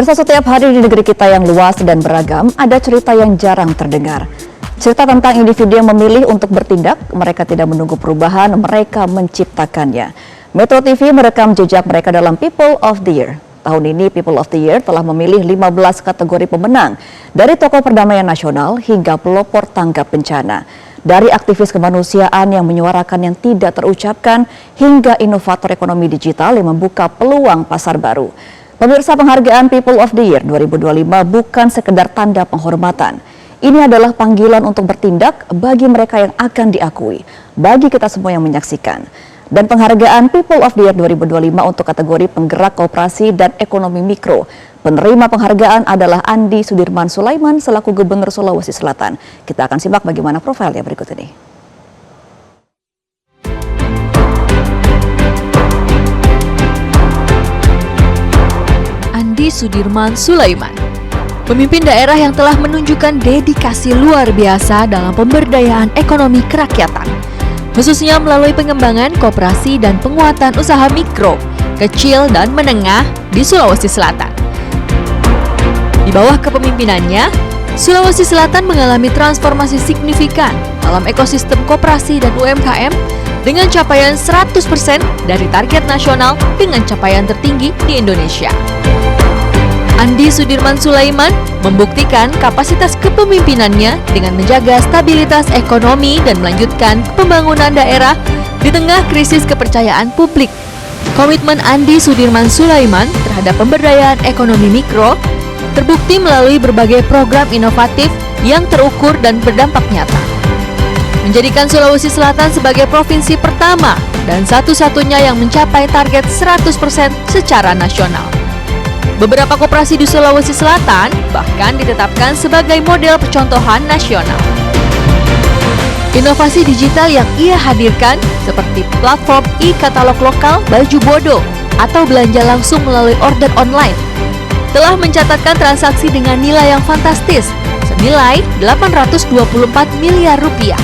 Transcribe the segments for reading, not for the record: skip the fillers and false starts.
Pemirsa, setiap hari di negeri kita yang luas dan beragam, ada cerita yang jarang terdengar. Cerita tentang individu yang memilih untuk bertindak, mereka tidak menunggu perubahan, mereka menciptakannya. Metro TV merekam jejak mereka dalam People of the Year. Tahun ini People of the Year telah memilih 15 kategori pemenang, dari tokoh perdamaian nasional hingga pelopor tanggap bencana. Dari aktivis kemanusiaan yang menyuarakan yang tidak terucapkan, hingga inovator ekonomi digital yang membuka peluang pasar baru. Pemirsa, penghargaan People of the Year 2025 bukan sekedar tanda penghormatan. Ini adalah panggilan untuk bertindak bagi mereka yang akan diakui, bagi kita semua yang menyaksikan. Dan penghargaan People of the Year 2025 untuk kategori penggerak koperasi dan ekonomi mikro. Penerima penghargaan adalah Andi Sudirman Sulaiman selaku Gubernur Sulawesi Selatan. Kita akan simak bagaimana profilnya berikut ini. Andi Sudirman Sulaiman, pemimpin daerah yang telah menunjukkan dedikasi luar biasa dalam pemberdayaan ekonomi kerakyatan, khususnya melalui pengembangan koperasi dan penguatan usaha mikro, kecil, dan menengah di Sulawesi Selatan. Di bawah kepemimpinannya, Sulawesi Selatan mengalami transformasi signifikan dalam ekosistem koperasi dan UMKM dengan capaian 100% dari target nasional dengan capaian tertinggi di Indonesia. Andi Sudirman Sulaiman membuktikan kapasitas kepemimpinannya dengan menjaga stabilitas ekonomi dan melanjutkan pembangunan daerah di tengah krisis kepercayaan publik. Komitmen Andi Sudirman Sulaiman terhadap pemberdayaan ekonomi mikro terbukti melalui berbagai program inovatif yang terukur dan berdampak nyata, menjadikan Sulawesi Selatan sebagai provinsi pertama dan satu-satunya yang mencapai target 100% secara nasional. Beberapa koperasi di Sulawesi Selatan bahkan ditetapkan sebagai model percontohan nasional. Inovasi digital yang ia hadirkan seperti platform e-katalog lokal Baju Bodo atau belanja langsung melalui order online telah mencatatkan transaksi dengan nilai yang fantastis senilai 824 miliar rupiah.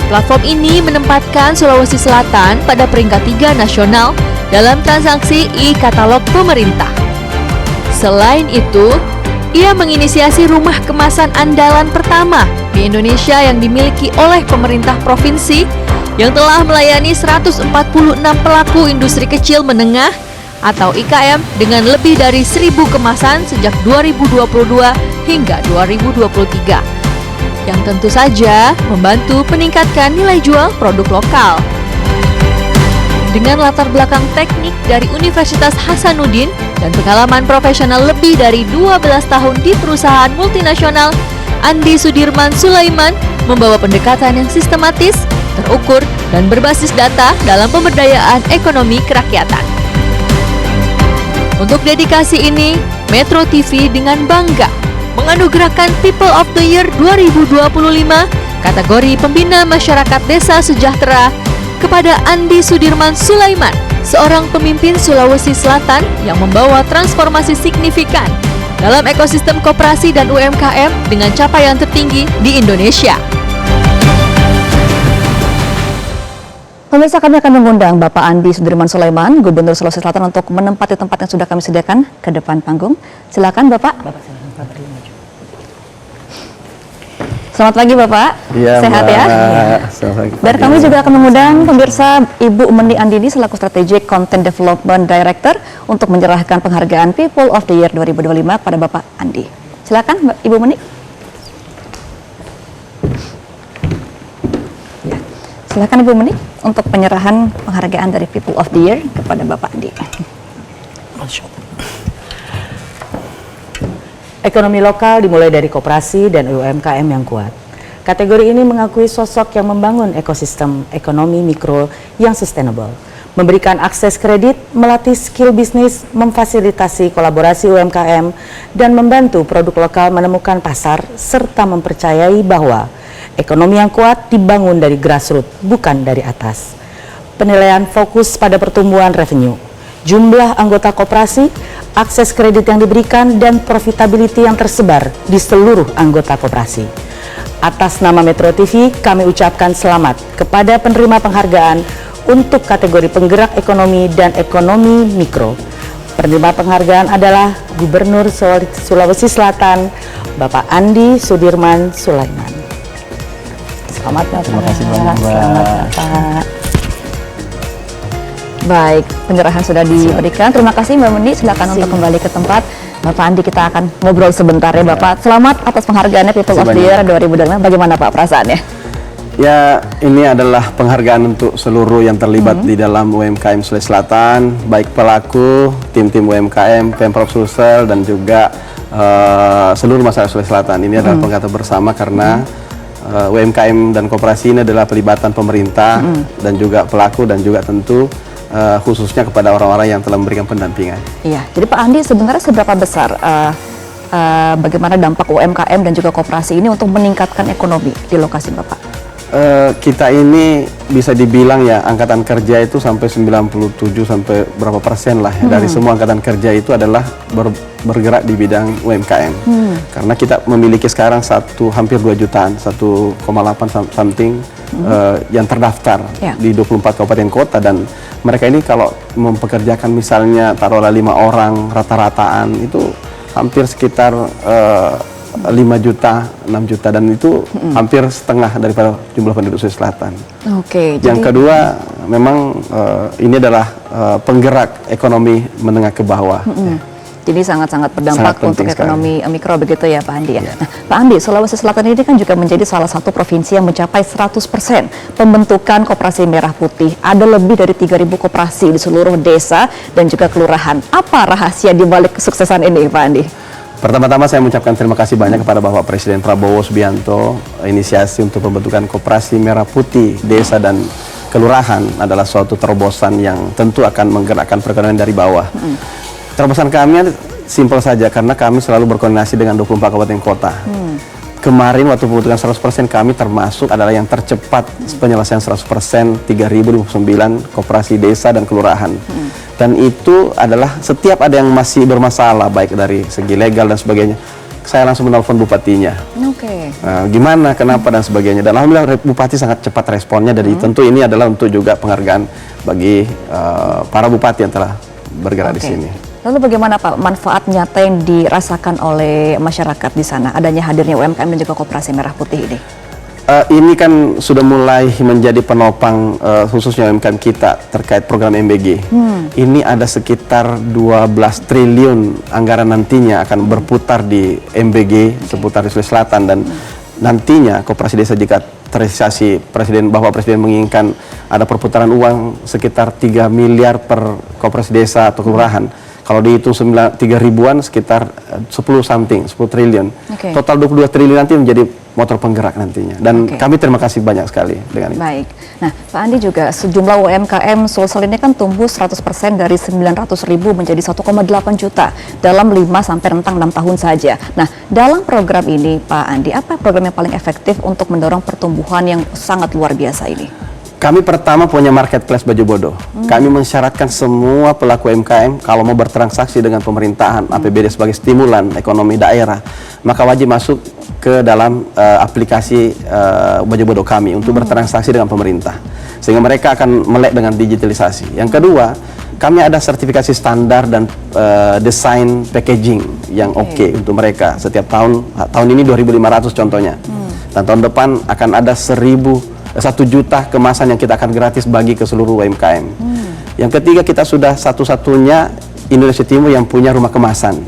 Platform ini menempatkan Sulawesi Selatan pada peringkat 3 nasional dalam transaksi e-katalog pemerintah. Selain itu, ia menginisiasi rumah kemasan andalan pertama di Indonesia yang dimiliki oleh pemerintah provinsi yang telah melayani 146 pelaku industri kecil menengah atau IKM dengan lebih dari 1.000 kemasan sejak 2022 hingga 2023, yang tentu saja membantu meningkatkan nilai jual produk lokal. Dengan latar belakang teknik dari Universitas Hasanuddin dan pengalaman profesional lebih dari 12 tahun di perusahaan multinasional, Andi Sudirman Sulaiman membawa pendekatan yang sistematis, terukur, dan berbasis data dalam pemberdayaan ekonomi kerakyatan. Untuk dedikasi ini, Metro TV dengan bangga menganugerahkan People of the Year 2025 kategori Pembina Masyarakat Desa Sejahtera kepada Andi Sudirman Sulaiman, seorang pemimpin Sulawesi Selatan yang membawa transformasi signifikan dalam ekosistem koperasi dan UMKM dengan capaian tertinggi di Indonesia. Pemirsa, kami akan mengundang Bapak Andi Sudirman Sulaiman, Gubernur Sulawesi Selatan, untuk menempati tempat yang sudah kami sediakan ke depan panggung. Silakan Bapak. Selamat pagi Bapak, ya, sehat Mbak. Ya? Dan kami juga akan mengundang pemirsa Ibu Meni Andini selaku Strategic Content Development Director untuk menyerahkan penghargaan People of the Year 2025 pada Bapak Andi. Silakan Ibu Meni. Ya. Silakan Ibu Meni untuk penyerahan penghargaan dari People of the Year kepada Bapak Andi. Ekonomi lokal dimulai dari koperasi dan UMKM yang kuat. Kategori ini mengakui sosok yang membangun ekosistem ekonomi mikro yang sustainable, memberikan akses kredit, melatih skill bisnis, memfasilitasi kolaborasi UMKM, dan membantu produk lokal menemukan pasar, serta mempercayai bahwa ekonomi yang kuat dibangun dari grassroots, bukan dari atas. Penilaian fokus pada pertumbuhan revenue, jumlah anggota koperasi, akses kredit yang diberikan, dan profitability yang tersebar di seluruh anggota koperasi. Atas nama Metro TV, kami ucapkan selamat kepada penerima penghargaan untuk kategori penggerak ekonomi dan ekonomi mikro. Penerima penghargaan adalah Gubernur Sulawesi Selatan, Bapak Andi Sudirman Sulaiman. Selamat Bapak. Terima kasih banyak, Mbak. Selamat Bapak. Baik, penyerahan sudah diberikan. Terima kasih Mbak Mendi. Silakan untuk kembali ke tempat. Bapak Andi, kita akan ngobrol sebentar ya Bapak. Selamat atas penghargaannya People of the Year 2025. Bagaimana Pak perasaannya? Ya, ini adalah penghargaan untuk seluruh yang terlibat di dalam UMKM Sulawesi Selatan, baik pelaku, tim-tim UMKM, Pemprov Sulsel, dan juga seluruh masyarakat Sulawesi Selatan. Ini adalah penghargaan bersama karena UMKM dan koperasi ini adalah pelibatan pemerintah dan juga pelaku dan juga tentu khususnya kepada orang-orang yang telah memberikan pendampingan. Iya, jadi Pak Andi sebenarnya seberapa besar bagaimana dampak UMKM dan juga koperasi ini untuk meningkatkan ekonomi di lokasi Bapak? Kita ini bisa dibilang ya angkatan kerja itu sampai 97 sampai berapa persen lah ya, dari semua angkatan kerja itu adalah bergerak di bidang UMKM. Karena kita memiliki sekarang hampir 2 jutaan, 1,8 something yang terdaftar di 24 kabupaten kota, dan mereka ini kalau mempekerjakan misalnya taruhlah 5 orang rata-rataan itu hampir sekitar 5 juta, 6 juta, dan itu hampir setengah daripada jumlah penduduk Sulawesi Selatan. Oke. Yang kedua, memang ini adalah penggerak ekonomi menengah ke bawah. Jadi sangat-sangat berdampak Sangat untuk ekonomi mikro begitu ya Pak Andi ya. Ya. Nah, Pak Andi, Sulawesi Selatan ini kan juga menjadi salah satu provinsi yang mencapai 100% pembentukan koperasi merah putih. Ada lebih dari 3.000 koperasi di seluruh desa dan juga kelurahan. Apa rahasia di balik kesuksesan ini Pak Andi? Pertama-tama saya mengucapkan terima kasih banyak kepada Bapak Presiden Prabowo Subianto. Inisiasi untuk pembentukan koperasi merah putih desa dan kelurahan adalah suatu terobosan yang tentu akan menggerakkan perekonomian dari bawah. Terobosan kami simpel saja karena kami selalu berkoordinasi dengan 24 kabupaten kota. Kemarin waktu pembentukan 100% kami termasuk adalah yang tercepat penyelesaian 100% 3.029 koperasi desa dan kelurahan. Dan itu adalah setiap ada yang masih bermasalah baik dari segi legal dan sebagainya, saya langsung menelpon bupatinya. Gimana, kenapa dan sebagainya. Dan alhamdulillah bupati sangat cepat responnya. Dan tentu ini adalah untuk juga penghargaan bagi para bupati yang telah bergerak di sini. Lalu bagaimana Pak manfaat nyata yang dirasakan oleh masyarakat di sana adanya hadirnya UMKM dan juga koperasi merah putih ini? Ini kan sudah mulai menjadi penopang khususnya UMKM kita terkait program MBG. Ini ada sekitar 12 triliun anggaran nantinya akan berputar di MBG seputar di Sulawesi Selatan, dan nantinya koperasi desa jika terrealisasi Bapak Presiden menginginkan ada perputaran uang sekitar 3 miliar per koperasi desa atau kelurahan. Kalau dihitung 3 ribuan sekitar 10 triliun. Total 22 triliun nanti menjadi motor penggerak nantinya. Dan kami terima kasih banyak sekali dengan itu. Baik. Nah, Pak Andi juga sejumlah UMKM Sulsel ini kan tumbuh 100% dari 900.000 menjadi 1,8 juta dalam 5 sampai rentang 6 tahun saja. Nah, dalam program ini Pak Andi, apa program yang paling efektif untuk mendorong pertumbuhan yang sangat luar biasa ini? Kami pertama punya marketplace Baju Bodoh. Kami mensyaratkan semua pelaku UMKM kalau mau bertransaksi dengan pemerintahan APBD sebagai stimulan ekonomi daerah, maka wajib masuk ke dalam aplikasi Baju Bodoh kami untuk bertransaksi dengan pemerintah, sehingga mereka akan melek dengan digitalisasi. Yang kedua, kami ada sertifikasi standar dan desain packaging yang oke untuk mereka. Setiap tahun ini 2.500 contohnya, dan tahun depan akan ada 1 juta kemasan yang kita akan gratis bagi ke seluruh UMKM. Yang ketiga, kita sudah satu-satunya Indonesia Timur yang punya rumah kemasan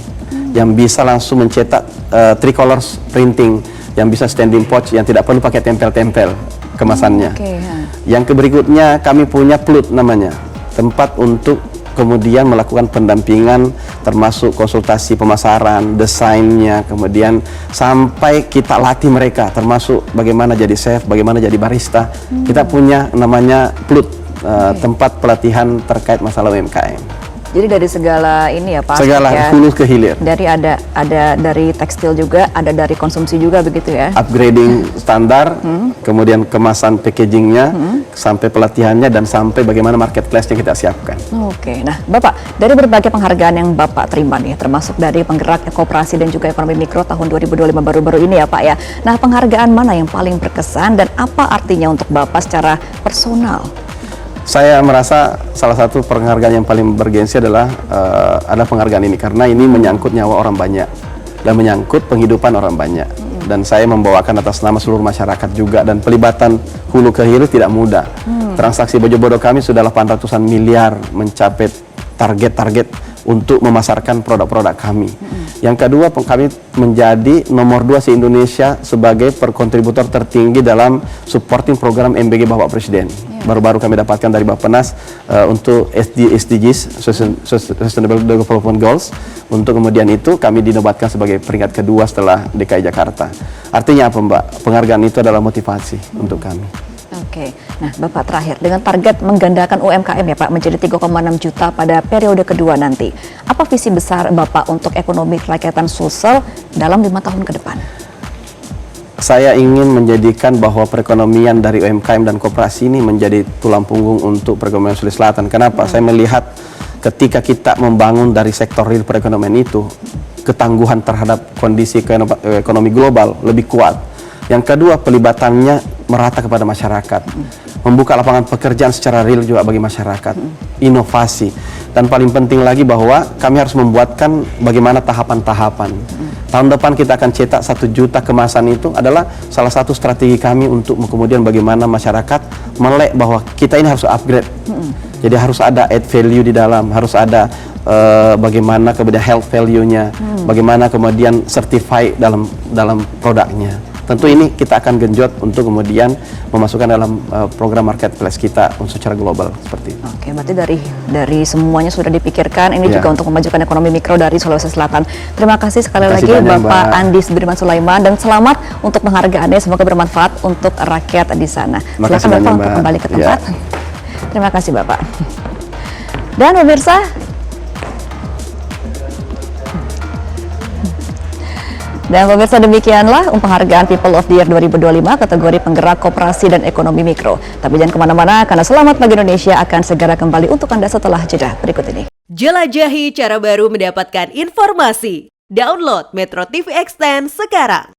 yang bisa langsung mencetak tricolor printing, yang bisa standing pouch yang tidak perlu pakai tempel-tempel kemasannya. Yang berikutnya, kami punya Plut namanya, tempat untuk kemudian melakukan pendampingan termasuk konsultasi pemasaran, desainnya, kemudian sampai kita latih mereka termasuk bagaimana jadi chef, bagaimana jadi barista. Kita punya namanya Plut, tempat pelatihan terkait masalah UMKM. Jadi dari segala ini ya Pak. Segala ya, hulu ke hilir. Dari ada dari tekstil juga, ada dari konsumsi juga begitu ya. Upgrading standar, kemudian kemasan packagingnya, sampai pelatihannya, dan sampai bagaimana marketplace-nya kita siapkan. Oke, nah Bapak, dari berbagai penghargaan yang Bapak terima nih, termasuk dari penggerak koperasi dan juga ekonomi mikro tahun 2025 baru-baru ini ya Pak ya. Nah, penghargaan mana yang paling berkesan dan apa artinya untuk Bapak secara personal? Saya merasa salah satu penghargaan yang paling bergensi adalah penghargaan ini karena ini menyangkut nyawa orang banyak dan menyangkut penghidupan orang banyak. Dan saya membawakan atas nama seluruh masyarakat juga, dan pelibatan hulu ke hilir tidak mudah. Transaksi baju bodoh kami sudah 800-an miliar, mencapai target-target untuk memasarkan produk-produk kami. Yang kedua, kami menjadi nomor 2 se-Indonesia sebagai perkontributor tertinggi dalam supporting program MBG Bapak Presiden. Baru-baru kami dapatkan dari Bappenas untuk SDGs, Sustainable Development Goals. Untuk kemudian itu kami dinobatkan sebagai peringkat kedua setelah DKI Jakarta. Artinya apa, Mbak? Penghargaan itu adalah motivasi untuk kami. Oke, nah Bapak terakhir, dengan target menggandakan UMKM ya Pak menjadi 3,6 juta pada periode kedua nanti. Apa visi besar Bapak untuk ekonomi kerakyatan Sulsel dalam 5 tahun ke depan? Saya ingin menjadikan bahwa perekonomian dari UMKM dan koperasi ini menjadi tulang punggung untuk perekonomian Sulawesi Selatan. Kenapa? Saya melihat ketika kita membangun dari sektor real perekonomian itu, ketangguhan terhadap kondisi ekonomi global lebih kuat. Yang kedua, pelibatannya merata kepada masyarakat, membuka lapangan pekerjaan secara real juga bagi masyarakat, inovasi, dan paling penting lagi bahwa kami harus membuatkan bagaimana tahapan-tahapan. Tahun depan kita akan cetak 1 juta kemasan, itu adalah salah satu strategi kami untuk kemudian bagaimana masyarakat melek bahwa kita ini harus upgrade. Jadi harus ada add value di dalam, harus ada bagaimana kemudian health value-nya, bagaimana kemudian certify dalam produknya. Tentu ini kita akan genjot untuk kemudian memasukkan dalam program marketplace kita secara global seperti itu. Oke, berarti dari semuanya sudah dipikirkan. Ini juga untuk memajukan ekonomi mikro dari Sulawesi Selatan. Terima kasih sekali lagi banyak, Bapak Mbak Andi Sudirman Sulaiman, dan selamat untuk penghargaannya. Semoga bermanfaat untuk rakyat di sana. Silakan Bapak untuk kembali ke tempat. Terima kasih Bapak. Dan pemirsa, demikianlah penghargaan People of the Year 2025 kategori penggerak koperasi dan ekonomi mikro. Tapi jangan kemana-mana, karena Selamat Pagi Indonesia akan segera kembali untuk Anda setelah jeda berikut ini. Jelajahi cara baru mendapatkan informasi. Download Metro TV Extend sekarang.